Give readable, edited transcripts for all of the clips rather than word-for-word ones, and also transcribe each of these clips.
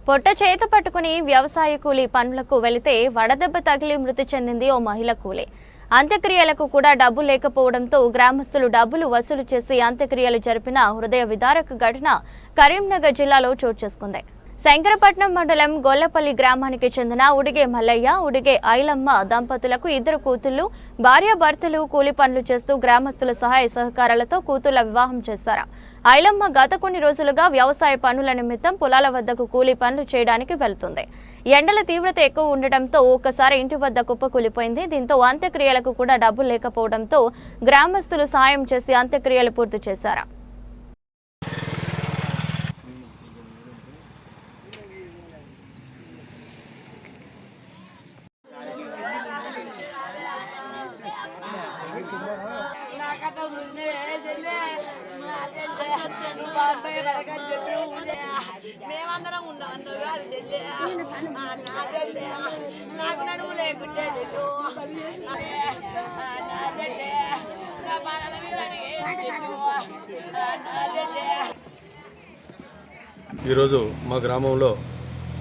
పొట్ట చేత పట్టుకుని వ్యవసాయ కూలీ పనులకు వెళితే వడదెబ్బ తగిలి మృతి చెందింది ఓ మహిళ కూలీ. అంత్యక్రియలకు కూడా డబ్బు లేకపోవడంతో గ్రామస్తులు డబ్బులు వసూలు చేసి అంత్యక్రియలు జరిపిన హృదయ విదారక ఘటన కరీంనగర్ జిల్లాలో చోటు చేసుకుంది. శంకరపట్నం మండలం గొల్లపల్లి గ్రామానికి చెందిన ఉడిగే మల్లయ్య, ఉడిగే ఐలమ్మ దంపతులకు ఇద్దరు కూతుళ్లు, భార్యాభర్తలు కూలి పనులు చేస్తూ గ్రామస్తుల సహాయ సహకారాలతో కూతుళ్ల వివాహం చేశారు. ఐలమ్మ గత కొన్ని రోజులుగా వ్యవసాయ పనుల నిమిత్తం పొలాల వద్దకు కూలి పనులు చేయడానికి వెళ్తుంది. ఎండల తీవ్రత ఎక్కువ ఉండటంతో ఒక్కసారి ఇంటి వద్ద కుప్పకూలిపోయింది. దీంతో అంత్యక్రియలకు కూడా డబ్బులు లేకపోవడంతో గ్రామస్తులు సహాయం చేసి అంత్యక్రియలు పూర్తి చేశారు. మేమందరం ఉన్నాను నాకు నడుము లేకుంటే ఈరోజు మా గ్రామంలో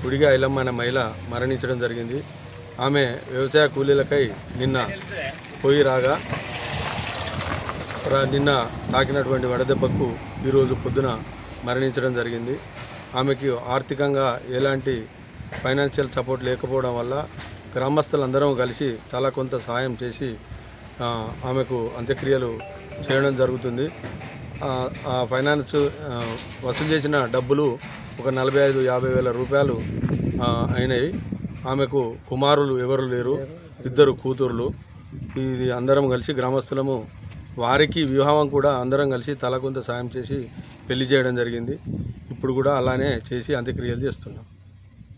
ఉడిగా ఐలమ్మ అనే మహిళ మరణించడం జరిగింది. ఆమె వ్యవసాయ కూలీలకై నిన్న పోయి రాగా నిన్న తాకినటువంటి వడదెబ్బకు ఈరోజు పొద్దున మరణించడం జరిగింది. ఆమెకి ఆర్థికంగా ఎలాంటి ఫైనాన్షియల్ సపోర్ట్ లేకపోవడం వల్ల గ్రామస్తులందరం కలిసి చాలా కొంత సహాయం చేసి ఆమెకు అంత్యక్రియలు చేయడం జరుగుతుంది. ఆ ఫైనాన్స్ వసూలు చేసిన డబ్బులు ఒక 45-50 వేల రూపాయలు అయినాయి. ఆమెకు కుమారులు ఎవరు లేరు, ఇద్దరు కూతుర్లు. ఇది అందరం కలిసి గ్రామస్తులము వారికి వివాహం కూడా అందరం కలిసి తల కొంత సాయం చేసి పెళ్లి చేయడం జరిగింది. ఇప్పుడు కూడా అలానే చేసి అంత్యక్రియలు చేస్తున్నాం.